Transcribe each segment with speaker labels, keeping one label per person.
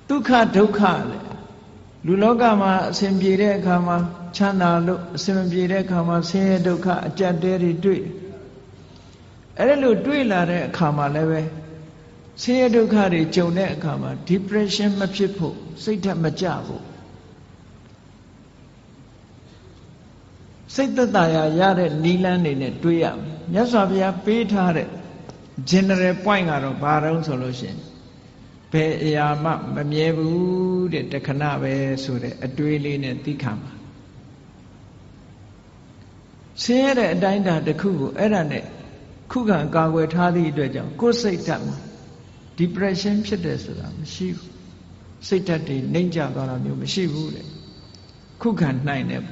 Speaker 1: Dukkha dukha leလူလောကမှာအစဉ်ပြေတဲ့အခါမှာချမ်းသာလို့အစဉ်ပြေတဲ့အခါမှာဆင်းရဲဒုက္ခအကြက်တဲတွေတွေ့အဲ့လိုတွေ့လာတဲ့အခါမှာလည်းပဲဆင်းရဲဒုက္ခတွေကြုံတဲ့အခါမှာ depression မဖြစ်ဖို့စိတ်ဓာတ်မကျဖို့စိတ်သက်သာရတဲ့နိလန်းနေနဲ့တွေးရမယ်မြတ်စွာဘုရားပေးထားတဲ့ general point ကတော့ဘာတုံးဆိုလို့ရှိရင်ဘယ်အရာမှမမြဲဘူးတဲ့တခဏပဲဆိုတဲ့အတွေးလေးနဲ့သိခံပါဆင်းရဲတဲ့အတိုင်းအတာတစ်ခုကိုအဲ့ဒါနဲ့ခုခံကာကွယ်ထားသည့်အတွက်ကြောင့်ကိုယ်စိတ်ဓာတ်မှာ depression ဖြစ်တယ်ဆိုတာမရှိဘူးစိတ်ဓာတ်တွေနှိမ့်ကျသွားတာမျိုးမရှိဘူးတဲ့ခုခံနိုင်တယ်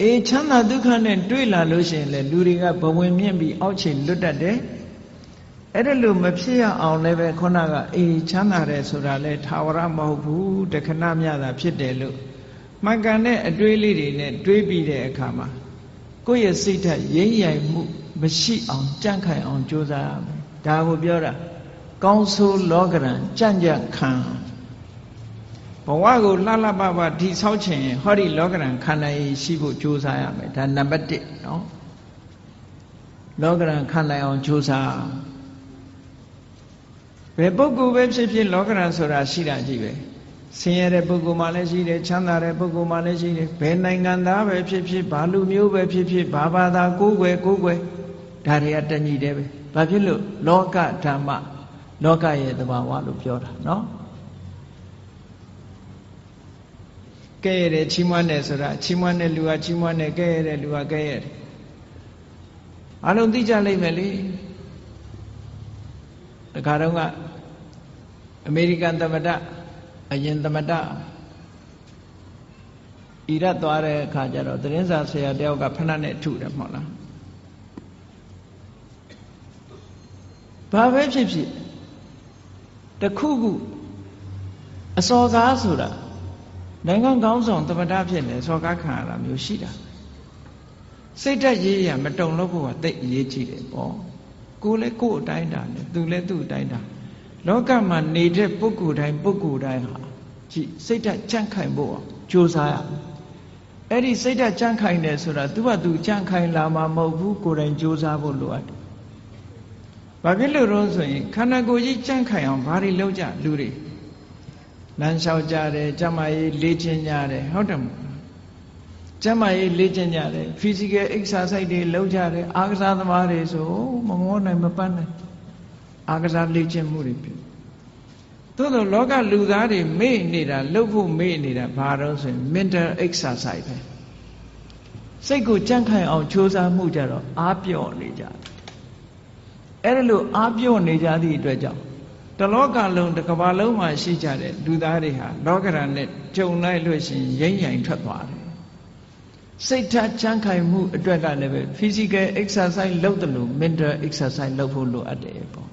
Speaker 1: အေးချမ်းသာဒုက္ခနဲ့တွေ့လာလို့ရှိရင်လေလူတွေကဘဝင်မြင့်ပြီးအောက်ခြေလွတ်တတ်တယ်အဲ့ဒါလို့မဖြစ်ရအောင်လည်းပဲခုနကအေးချမ်းသာတယ်ဆိုတာလဲထာဝရမဟုတ်ဘူးတခဏမျှတာဖြစ်တယ်လို့မှန်ကန်တဲ့အတွေးလေးတွေနဲ့တွေးပြီးတဲ့အခါမှာကိုယ့်ရဲ့စိတ်ဓာတ်ရိမ့်ရိုင်မှုမရှိအောင်ကြန့်ခိုင်အောင်ကြိုးစားရမယ်ဒါကိုပြောတာကောင်းဆိုးလောကရန်ကြံ့ကြံ့ခံဘဝကိုလှလှပပဒီဆောက်ချင်ရင်ဟောဒီလောကရန်ခန္ဓာရည်ရှိဖို့ကြိုးစားရမယ်ဒါနံပါတ်1နော်လောကရန်ခန္ဓာအောင်ကြိုးစားဘယ်ပုဂ္ဂိုလ်ပဲဖြစ်ဖြစ်လောကရန်ဆိုတာရှိတာကြည့်ပဲဆင်းရဲတဲ့ပုဂ္ဂိုလ်မှလည်းရှိတယ်ချမ်းသာတဲ့ပုဂ္ဂိုလ်မှလည်းရှိတယ်ဘယ်နိုင်ငံသားပဲဖြစ်ဖြစ်ဘာလူမျိုးပဲဖြစ်ဖြစ်ဘာဘာသာကိုယ်ွယ်ဒါတွေကတညီတယ်ပဲဘာဖြစ်လို့လောကဓမ္မလောကရဲ့သဘာဝလို့ပြောတာနော်ကဲရတယ်ချီးမွမ်းတယ်ဆိုတာချီးမွမ်းတဲ့လူကချီးမွမ်းတယ်ကဲရတဲ့လူကကဲရတယ်အလုံးသိကြလိမ့်မယ်လေတခါတော့ကအမေရိကန်သမ္မတအရင်သမ္မတအီရတ်သွားတဲ့အခါကျတော့သတင်းစာဆရာတယောက်ကဖဏနဲ့ထုတယ်မဟုတ်လားဘာပဲဖြစ်ဖြစ်တခုခုအစော်ကားဆိုတာနိုင်ငံကောင်းဆောင်သမ္မတဖြစ်နေစော်ကားခံရတာမျိုးရှိတာစိတ်ဓာတ်ရေးရမတုံလို့ဖို့ကသိအရေးကြီးတယ်ပေါ့ကိုယ်လည်းကိုယ်အတိုင်းတာနဲ့သူလည်းသူ့အတိုင်းတာလောကမှာနေတဲ့ပုဂ္ဂိုလ်တိုင်းဟာကြည့်စိတ်ဓာတ်ကြန့်ခိုင်ဖို့ကြိုးစားရအဲ့ဒီစိတ်ဓာတ်ကြန့်ခိုင်တယ်ဆိုတာသူကသူကြန့်ခိုင်လာမှာမဟုတ်ဘူးကိုယ်တိုင်ကြိုးစားဖို့လိုအပ်တယ်ဘာဖြစ်လို့လဲဆိုရင်ခန္ဓာကိုယ်ကြီးကြန့်ခိုင်အောင်ဘာတွေလုပ်ကြလူတွေလမ်းလျှောက်ကြတယ်ကျမကြီးလေ့ကျင့်ကြတယ်ဟုတ်တယ်မဟုတ်ကျမကြီးလေ့ကျင့်ကြတယ် physical exercise တွေလုပ်ကြတယ်အားကစားသမားတွေဆိုမမောနိုင်မပန်းနိုင်အားကစားလေ့ကျင့်မှုတွေပြုသို့သောလောကလူသားတွေမေ့နေတာလုပ်ဖို့မေ့နေတာဘာလို့ဆိုရင် mental exercise ပဲစိတ်ကိုကြန့်ခိုင်အောင်ကြိုးစားမှုကြတော့အားပြော့နေကြတယ်အဲ့ဒါလို့အားပြော့နေကြသည့်အတွက်ကြောင့်တလောကလုံးတစ်ကမ္ဘာလုံးမှာရှိကြတဲ့လူသားတွေဟာလောကရန်နဲ့ကြုံလိုက်လို့ရှိရင်ရိမ့်ရိုင်ထွက်သွားတယ်စိတ်ဓာတ်ကြန့်ခိုင်မှုအတွက်ကလည်းပဲ physical exercise လုပ်တယ်လို့ mental exercise လုပ်ဖို့လိုအပ်တယ်ပေါ့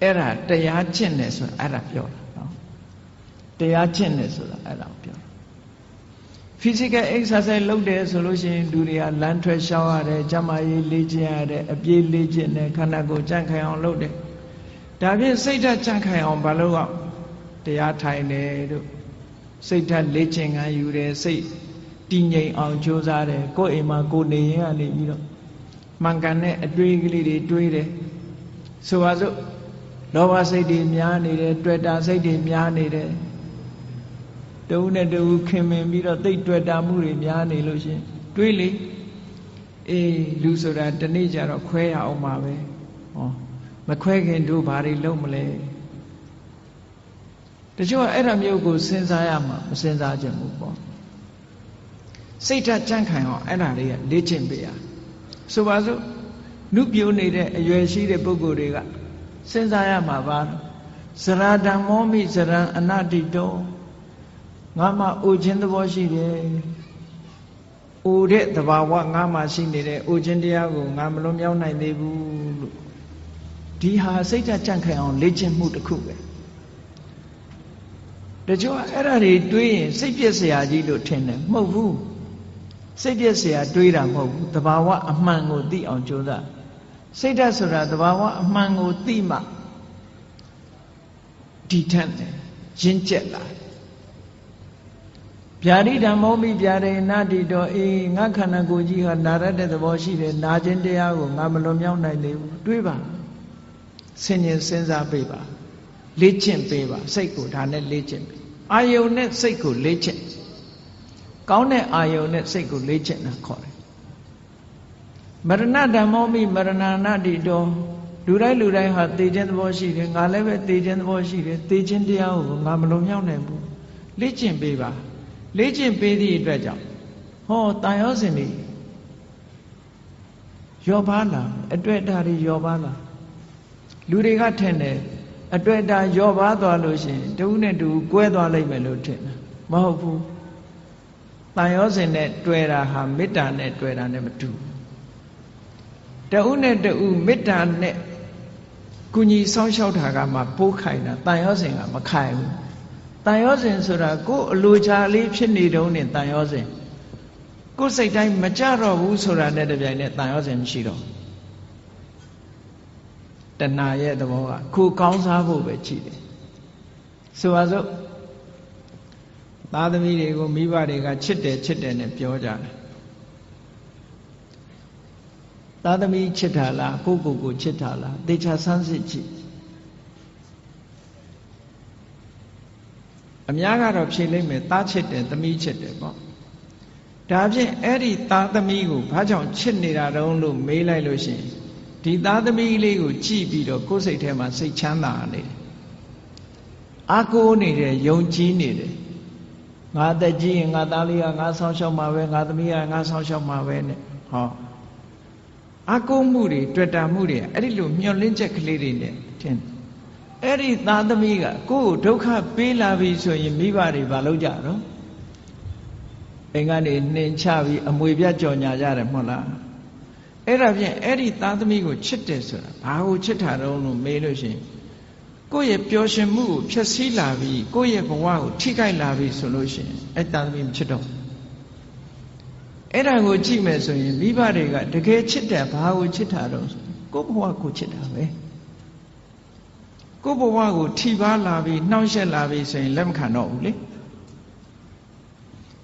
Speaker 1: အဲ့ဒါတရားကျင့်တယ်ဆိုတာအဲ့ဒါပြောတာနော်တရားကျင့်တယ်ဆိုတာအဲ့ဒါပြောတာ physical exercise လုပ်တယ်ဆိုလို့ရှိရင်လူတွေကလမ်းထွက်ရှောင်းရတယ်ကျန်းမာရေးလေ့ကျင့်ရတယ်အပြေးလေ့ကျင့်တယ်ခန္ဓာကိုယ်ကြန့်ခိုင်အောင်လုပ်တယ်ဒါဖြင့်စိတ်ဓာတ်ကြန့်ခိုင်အောင်ဘာလို့ကတရားထိုင်တယ်တို့စိတ်ဓာတ်လေ့ကျင့်ခန်းယူတယ်စိတ်တည်ငြိမ်အောင်ကြိုးစားတယ်ကိုယ်အိမ်မှာကိုယ်နေရင်ကနေပြီးတော့မှန်ကန်တဲ့အတွေးကလေးတွေတွေးတယ်ဆိုပါစို့လောဘစိတ်တွေများနေတယ်တွေ့တာစိတ်တွေများနေတယ်တဦးနဲ့တဦးခင်မင်ပြီးတော့သိတွေ့တာမှုတွေများနေလို့ရှင်တွေးလေအေးလူဆိုတာတနေ့ကျတော့ခွဲရအောင်ပါပဲဟောမခွဲခင်တို့ဘာတွေလုပ်မလဲတချို့ကအဲ့ဒါမျိုးကိုစဉ်းစားရမှာမစဉ်းစားကြဘူးပေါ့စိတ်ဓာတ်ကြန့်ခိုင်အောင်အဲ့ဒါတွေကလေ့ကျင့်ပေးရဆိုပါစို့နုပြိုနေတဲ့အရွယ်ရှိတဲ့ပုဂ္ဂိုလ်တွေကစဉ်းစားရမှာပါဇရာဓမ္မောမိဇရံအနတ္တိတောငါမှအိုခြင်းသဘောရှိတယ်အိုတဲ့သဘာဝငါမှရှိနေတယ်အိုခြင်းတရားကိုငါမလွန်မြောက်နိုင်သေးဘူးလို့ဒီဟာစိတ်ဓာတ်ကြန့်ခိုင်အောင်လေ့ကျင့်မှုတစ်ခုပဲတချို့အဲ့ဒါတွေတွေးရင်စိတ်ပြည့်စရာကြီးလို့ထင်တယ်မဟုတ်ဘူးစိတ်ပြည့်စရာတွေးတာမဟုတ်ဘူးသဘာဝအမှန်ကိုသိအောင်ကြိုးစားစိတ်ဓာတ်ဆိုတာသဘာဝအမှန်ကိုသိမှဒီထက်တယ် ရင့်ကျက်လာဗျာတိဓမ္မောမိဗျာဒိဏတိတောအေးငါခန္ဓာကိုယ်ကြီးဟာနာရတဲ့သဘောရှိတယ်နာခြင်းတရားကိုငါမလွန်မြောက်နိုင်သေးဘူးတွေးပါဆင်ញင်စဉ်းစားပေးပါလေ့ကျင့်ပေးပါစိတ်ကိုဒါနဲ့လေ့ကျင့်ပေးအာယုန်နဲ့စိတ်ကိုလေ့ကျင့်ကောင်းတဲ့အာယုန်နဲ့စိတ်ကိုလေ့ကျင့်တာခေါ်တယ်မရဏဓမ္မောမိမရဏနာတိတောလူတိုင်းဟာသိခြင်းသဘောရှိတယ်ငါလည်းပဲသိခြင်းသဘောရှိတယ်သိခြင်းတရားကိုငါမလွန်မြောက်နိုင်ဘူးလေ့ကျင့်ပေးပါလေ့ကျင့်ပေးသည့်အတွက်ကြောင့်ဟောတန်ရောစဉ်တွေယောပါလာအတွေ့အတာတွေယောပါလာလူတွေကထင်တယ်အတွေ့အတာယောပါသွားလို့ရှိရင်တဦးနဲ့တူကွဲသွားလိမ့်မယ်လို့ထင်တာမဟုတ်ဘူးတန်ရောစဉ်နဲ့တွေ့တာဟာမေတ္တာနဲ့တွေ့တာနဲ့မတူတဦးနဲ့တူမေတ္တာနဲ့ကုညီဆောင်းလျှောက်တာကမှပိုးခိုင်တာတန်ရောစဉ်ကမခိုင်ဘူးတန်ရောစဉ်ဆိုတာကိုယ်အလိုချလေးဖြစ်နေတုန်းနဲ့တန်ရောစဉ်ကိုယ်စိတ်တိုင်းမကြတော့ဘူးဆိုတာနဲ့တပြိုင်နက်တန်ရောစဉ်မရှိတော့တဏှာရဲ့သဘောကခုကောင်းစားဖို့ပဲကြည့်တယ်ဆိုပါစို့သားသမီးတွေကိုမိဘတွေကချစ်တယ်နဲ့ပြောကြတယ်သားသမီးချစ်တာလားကိုကိုချစ်တာလားသေချာဆန်းစစ်ကြည့်အများကတော့ဖြေလိုက်မယ်သားချစ်တယ်သမီးချစ်တယ်ပေါ့ဒါဖြင့်အဲ့ဒီသားသမီးကိုဘာကြောင့်ချစ်နေတာတုံးလို့မေးလိုက်လို့ရှိရင်ဒီသားသမီးလေးကိုကြည့်ပြီးတော့ကိုယ်စိတ်ထဲမှာစိတ်ချမ်းသာနေတယ်အာကိုနေတယ်ယုံကြည်နေတယ်ငါတက်ကြီးရင်ငါသားလေးကငါဆောင်းရှောက်မှာပဲငါသမီးကငါဆောင်းရှောက်မှာပဲနဲ့ဟောအာကိုမှုတွေတွေ့တာမှုတွေအဲ့ဒီလိုမျောလင်းချက်ကလေးတွေနဲ့ထင်အဲ့ဒီသားသမီးကကိုယ်ကိုဒုက္ခပေးလာပြီဆိုရင်မိဘတွေဘာလုပ်ကြတော့အိမ်ကနေနှင်ချပြီးအမွေပြတ်ကြော်ညာကြတယ်မဟုတ်လားအဲ့ဒါဖြင့်အဲ့ဒီသားသမီးကိုချစ်တယ်ဆိုတာဘာကိုချစ်တာတုံးလို့မေးလို့ရှိရင်ကိုယ့်ရဲ့ပျော်ရွှင်မှုကိုဖျက်ဆီးလာပြီးကိုယ့်ရဲ့ဘဝကိုထိခိုက်လာပြီးဆိုလို့ရှိရင်အဲ့သားသမီးမချစ်တော့အဲ့ဒါကိုကြည့်မယ်ဆိုရင်မိဘတွေကတကယ်ချစ်တယ်ဘာကိုချစ်တာတုံးဆိုကိုယ့်ဘဝကိုချစ်တာပဲကိုယ့်ဘဝကိုထိပါလာပြီးနှောင့်ယှက်လာပြီးဆိုရင်လက်မခံတော့ဘူးလေ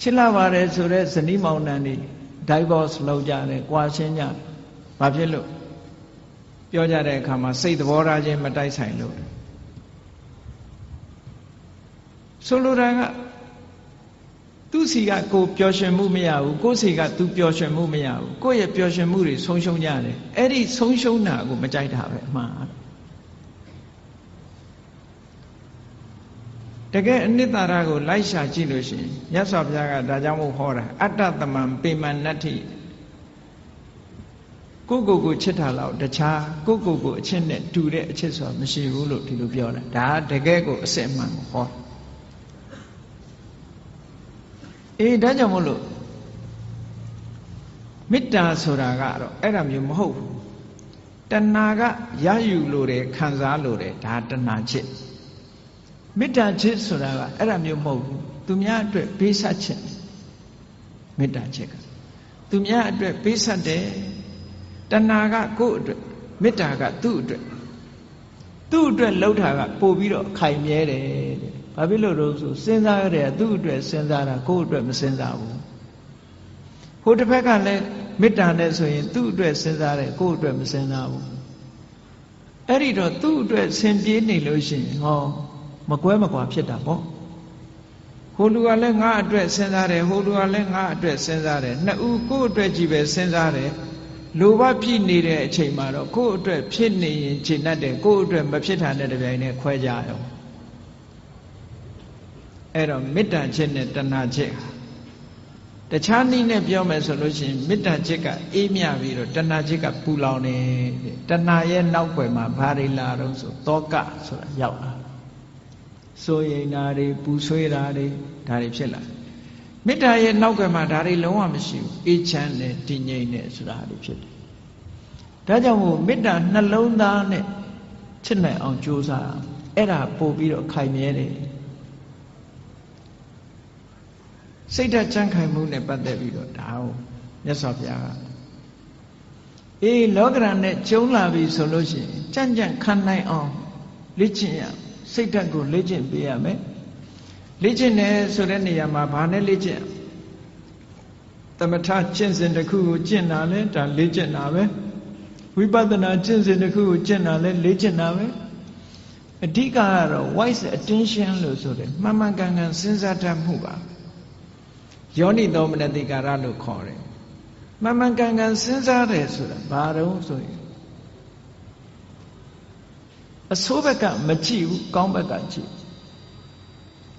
Speaker 1: ချစ်လာပါတယ်ဆိုတော့ဇနီးမောင်နှံတွေ divorce လုပ်ကြတယ်၊ကွာရှင်းကြတယ်။ဘာဖြစ်လို့ပြောကြတဲ့အခါမှာစိတ်သဘောထားချင်းမတိုက်ဆိုင်လို့ဆိုလိုတာကသူ့စီကကိုပျော်ရွှင်မှုမရဘူးကိုယ့်စီကသူပျော်ရွှင်မှုမရဘူးကိုယ့်ရဲ့ပျော်ရွှင်မှုတွေဆုံးရှုံးကြတယ်အဲ့ဒီဆုံးရှုံးတာကိုမကြိုက်တာပဲအမှန်တကယ်အနိတ္တရာကိုလိုက်ရှာကြည့်လို့ရှိရင်မြတ်စွာဘုရားကဒါကြောင့်မို့ဟောတာအတ္တသမံပေမနတ္ထိကိုချစ်တာလောက်တခြားကိုအချစ်နဲ့တူတဲ့အချစ်ဆိုတာမရှိဘူးလို့ဒီလိုပြောတာဒါတကယ်ကိုအစစ်အမှန်ကိုဟောဒါကြောင့်မို့လို့မေတ္တာဆိုတာကတော့အဲ့ဒါမျိုးမဟုတ်ဘူးတဏှာကရယူလို့တယ်ခံစားလို့တယ်ဒါတဏှာချစ်မေတ္တာချစ်ဆိုတာကအဲ့ဒါမျိုးမဟုတ်ဘူးသူများအတွက်ပေးဆက်ခြင်းမေတ္တာချစ်ကသူများအတွက်ပေးဆက်တယ်တဏှာကကိုယ့်အတွက်မေတ္တာကသူ့အတွက်လှုပ်တာကပို့ပြီးတော့ခိုင်မြဲတယ်တဲ့ဘာဖြစ်လို့လို့ဆိုစဉ်းစားရတယ်သူ့အတွက်စဉ်းစားတာကိုယ့်အတွက်မစဉ်းစားဘူးဟိုတစ်ဖက်ကလည်းမေတ္တာနဲ့ဆိုရင်သူ့အတွက်စဉ်းစားတယ်ကိုယ့်အတွက်မစဉ်းစားဘူးအဲ့ဒီတော့သူ့အတွက်ဆင်ပြေးနေလို့ရှိရင်ဟောမကွဲမကွာဖြစ်တာပေါ့ဟိုလူကလည်းငါအတွက်စဉ်းစားတယ်ဟိုလူကလည်းငါအတွက်စဉ်းစားတယ်နှစ်ဦးကိုယ့်အတွက်ကြီးပဲစဉ်းစားတယ်လိုဘဖြစ်နေတဲ့အချိန်မှာတော့ကိုယ့်အတွက်ဖြစ်နေရင်ခြေနှက်တယ်ကိုယ့်အတွက်မဖြစ်တာနဲ့တပြိုင်နက်ခွဲကြရောအဲ့တော့မေတ္တာချစ်နဲ့တဏှာချစ်တခြားနည်းနဲ့ပြောမယ်ဆိုလို့ရှိရင်မေတ္တာချစ်ကအေးမြပြီးတော့တဏှာချစ်ကပူလောင်နေတဏှာရဲ့နောက်ွယ်မှာဘာတွေလာတော့ဆိုတောကဆိုတာရောက်လာစိုးရိမ်တာတွေပူဆွေးတာတွေဒါတွေဖြစ်လာမေတ္တာရဲ့နောက်ကမှဒါတွေလုံးဝမရှိဘူးအေးချမ်းတယ်တည်ငြိမ်တယ်ဆိုတာတွေဖြစ်တယ်ဒါကြောင့်မို့မေတ္တာနှလုံးသားနဲ့ချစ်နိုင်အောင်ကြိုးစားအဲ့ဒါပို့ပြီးတော့ခိုင်မြဲတယ်စိတ်ဓာတ်ကြံ့ခိုင်မှုနဲ့ပတ်သက်ပြီးတော့ဒါကိုမြတ်စွာဘုရားကလောကရန်နဲ့ကျုံလာပြီဆိုလို့ရှိရင်ကြံ့ကြံ့ခံနိုင်အောင်လေ့ကျင့်ရစိတ်ဓာတ်ကိုလေ့ကျင့်ပေးရမယ် လေ့ကျင့်တယ်ဆိုတဲ့နေရာမှာဘာနဲ့လေ့ကျင့်သမထကျင့်စဉ်တစ်ခုကိုကျင့်တာလဲဒါလေ့ကျင့်တာပဲဝိပဿနာကျင့်စဉ်တစ်ခုကိုကျင့်တာလဲလေ့ကျင့်တာပဲအဓိကကတော့ wise attention လို့ဆိုတယ်မှန်မှန်ကန်ကန်စဉ်းစားတတ်မှုပါယောနိသောမနတိကာရလို့ခေါ်တယ်မှန်မှန်ကန်ကန်စဉ်းစားတယ်ဆိုတာဘာတော့ဆိုရင်အဆိုးဘက်ကမကြည့်ဘူးကောင်းဘက်ကကြည့်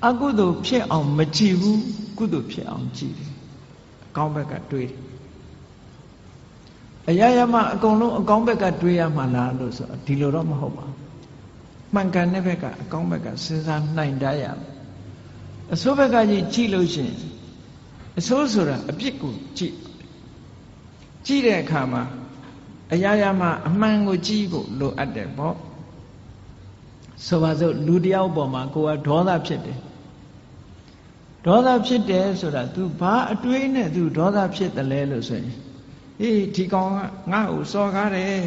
Speaker 1: အကုသိုလ်ဖြစ်အောင်မကြည့်ဘူးကုသိုလ်ဖြစ်အောင်ကြည့်တယ်အကောင်းဘက်ကတွေးတယ်အရာရာမှာအကုန်လုံးအကောင်းဘက်ကတွေးရမှာလားလို့ဆိုဒီလိုတော့မဟုတ်ပါဘူးမှန်ကန်တဲ့ဘက်ကအကောင်းဘက်ကစဉ်းစားနိုင်တတ်ရမယ်အဆိုးဘက်ကကြည့်လို့ရှိရင်အဆိုးဆိုတာအပြစ်ကိုကြည့်တဲ့အခါမှာအရာရာမှာအမှန်ကိုကြည့်ဖို့လိုအပ်တယ်ပေါ့ဆိုပါစို့လူတယောက်ပေါ်မှာကိုယ်ကဒေါသဖြစ်တယ်ဒေါသဖြစ်တယ်ဆိုတာ तू ဘာအတွေးနဲ့ तू ဒေါသဖြစ်တယ်လဲလို့ဆိုရင်ဟေးဒီကောင်ကငါ့ကိုစော်ကားတယ်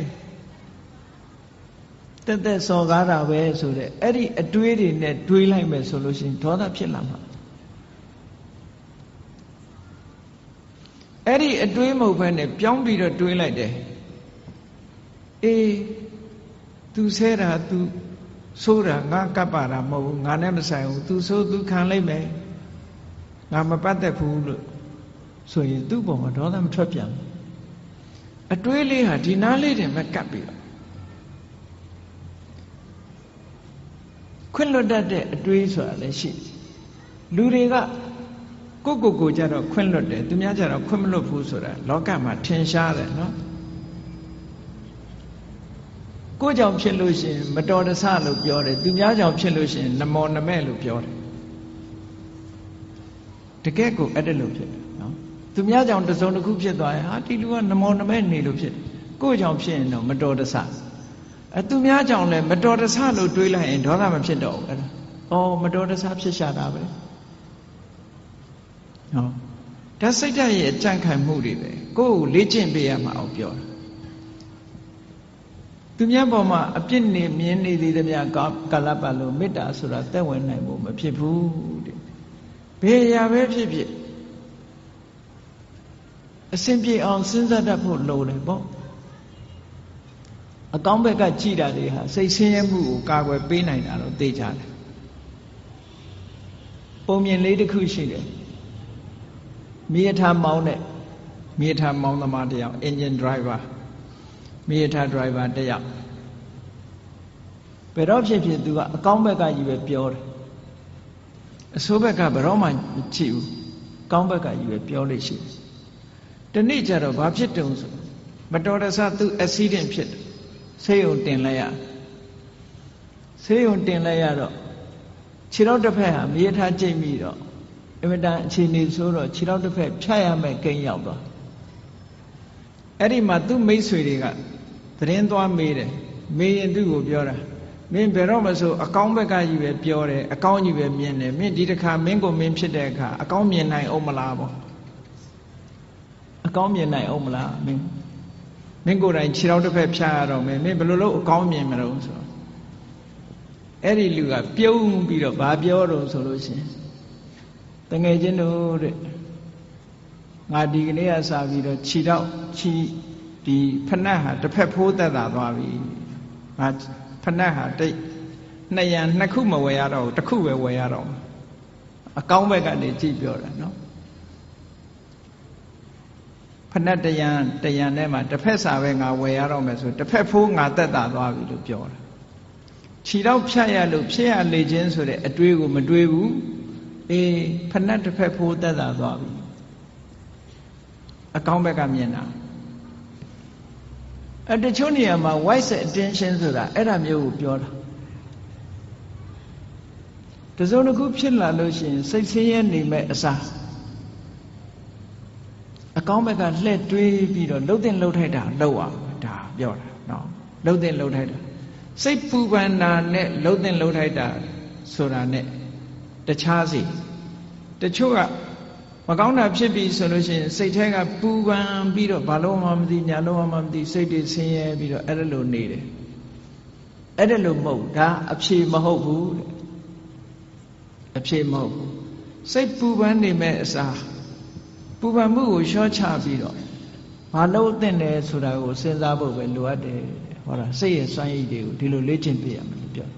Speaker 1: တက်စော်ကားတာပဲဆိုတဲ့အဲ့ဒီအတွေးတွေနဲ့တွေးလိုက်မယ်ဆိုလို့ရှိရင်ဒေါသဖြစ်လာမှာအဲ့ဒီအတွေးမဟုတ်ဘဲနဲ့ပြောင်းပြီးတော့တွေးလိုက်တယ်အေး तू ဆဲတာ तू ဆိုးတာငါကပ်ပါတာမဟုတ်ဘူးငါနဲ့မဆိုင်ဘူး तू ဆိုး तू ခံလိုက်မယ်ငါမပတ်သက်ဘူးလို့ဆိုရင်သူ့ပုံမှာဒေါသမထွက်ပြန်ဘူးအတွေးလေးဟာဒီနားလေးတင်မဲ့ကပ်ပြီးတော့ခွင့်လွတ်တတ်တဲ့အတွေးဆိုတာလည်းရှိတယ်လူတွေကကိုကြတော့ခွင့်လွတ်တယ်သူများကြတော့ခွင့်မလွတ်ဘူးဆိုတာလောကမှာထင်ရှားတယ်နော်ကိုကြောင့်ဖြစ်လို့ရှိရင်မတော်တဆလို့ပြောတယ်သူများကြောင့်ဖြစ်လို့ရှိရင်နမောနမဲ့လို့ပြောတယ်တကယ်ကိုအဲ့ဒါလို့ဖြစ်တယ်နော်သူများကြောင့်တစုံတစ်ခုဖြစ်သွားရင်ဟာဒီလူကနမောနမဲ့နေလို့ဖြစ်တယ်ကိုကြောင့်ဖြစ်ရင်တော့မတော်တဆသူများကြောင့်လည်းမတော်တဆလို့တွေးလိုက်ရင်ဒေါသမဖြစ်တော့ဘူးအဲ့ဒါဩမတော်တဆဖြစ်ရှာတာပဲဟောဒါစိတ်ဓာတ်ရဲ့အကြံ့ခိုင်မှုတွေပဲကိုယ်ကိုလေ့ကျင့်ပေးရမှာအောင်ပြောတာသူများပေါ်မှာအပြစ်နေမြင်နေသေးသမျှကာလပတ်လို့မေတ္တာဆိုတာသက်ဝင်နိုင်ဖို့မဖြစ်ဘူးတဲ့ဘယ်ရာပဲဖြစ်ဖြစ်အစဉ်ပြေအောင်စဉ်းစားတတ်ဖို့လိုတယ်ပေါ့အကောင်းဘက်ကကြည်တာတွေဟာစိတ်ဆင်းရဲမှုကိုကာကွယ်ပေးနိုင်တာတော့သိကြတယ်ပုံမြင်လေးတစ်ခုရှိတယ်မြေထားမောင်းတဲ့မြေထားမောင်းသမားတစ်ယောက် engine driver မြေထား driver တစ်ယောက်ဘယ်တော့ဖြစ်ဖြစ်သူကအကောင်းဘက်ကကြီးပဲပြောတယ်အဆိုးဘက်ကဘယ်တော့မှမကြည့်ဘူးကောင်းဘက်ကကြီးပဲပြောလို့ရှိတယ်တနေ့ကျတော့ဘာဖြစ်တုံဆိုမတော်တဆသူ accident ဖြစ်တယ်ဆေးရုံတင်လိုက်ရဆေးရုံတင်လိုက်ရတော့ခြေထောက်တစ်ဖက်ဟာမြေထားကျိတ်ပြီးတော့အမတန်အခြေအနေဆိုတော့ခြေထောက်တစ်ဖက်ဖြတ်ရမယ်ကိန်းရောက်သွားအဲ့ဒီမှာသူ့မိတ်ဆွေတွေကသတင်းသွားမေးတယ်မေးရင်သူ့ကိုပြောတာမင်းဘယ်တော့မှဆိုအကောင်းဘက်ကကြီးပဲပြောတယ်အကောင်းကြီးပဲမြင်တယ်မင်းဒီတစ်ခါမင်းကိုမင်းဖြစ်တဲ့အခါအကောင်းမြင်နိုင်အောင်မလားပေါ့အကောင်းမြင်နိုင်အောင်မလားမင်းကိုယ်တိုင်ခြေထောက်တစ်ဖက်ဖြတ်ရတော့မင်းဘယ်လိုလုပ်အကောင်းမြင်မလို့ဆိုတော့အဲ့ဒီလူကပြုံးပြီးတော့ဗာပြောတော့ဆိုလို့ရှိရင်တငယ်ချင်းတို့တဲ့ငါဒီကနေ့ကစပြီးတော့ခြေထောက်ဒီဖနက်ဟာတစ်ဖက်ဖိုးသက်သာသွားပြီငါဖနက်ဟာတိတ်နှစ်ရံနှစ်ခုမဝယ်ရတော့တစ်ခုပဲဝယ်ရတော့အကောင်းဘက်ကနေကြည့်ပြောတာနော်ဖနက်တရံထဲမှာတစ်ဖက်စာပဲငါဝယ်ရတော့မယ်ဆိုတစ်ဖက်ဖိုးငါသက်သာသွားပြီလို့ပြောတာခြေထောက်ဖြတ်ရလို့ဖြစ်ရလေခြင်းဆိုတဲ့အတွေးကိုမတွေးဘူးအေးဖနက်တစ်ဖက်ဖိုးသက်သာသွားပြီအကောင်းဘက်ကမြင်တာတချို့နေရာမှာ wise attention ဆိုတာအဲ့ဒါမျိုးကိုပြောတာတစုံတစ်ခုဖြစ်လာလို့ရှိရင်စိတ်ဆင်းရဲနေမဲ့အစားအကောင်းဘက်ကလှည့်တွေးပြီးတော့လှုပ်တင်လှုပ်ထိုက်တာလှုပ်အောင်ဒါပြောတာနော်လှုပ်တင်လှုပ်ထိုက်တာစိတ်ပူပန်တာနဲ့လှုပ်တင်လှုပ်ထိုက်တာဆိုတာနဲ့တခြားစီတချို့ကမကောင်းတာဖြစ်ပြီဆိုလို့ရှိရင်စိတ်ထဲကပူပန်ပြီးတော့ဘာလို့မှမသိညာလို့မှမသိစိတ်တွေဆင်းရဲပြီးတော့အဲ့ဒါလိုနေတယ်အဲ့ဒါလိုမဟုတ်ဒါအဖြေမဟုတ်ဘူးတဲ့အ ဖြေမဟုတ်ဘူးစိတ်ပူပန်နေမဲ့အစားပူပန်မှုကိုလျှော့ချပြီးတော့မလုပ်သင့်တယ်ဆိုတာကိုစဉ်းစားဖို့ပဲလိုအပ်တယ်ဟောတာစိတ်ရဲ့စွမ်းရည်တွေကိုဒီလိုလေ့ကျင့်ပြရမယ်လို့ပြော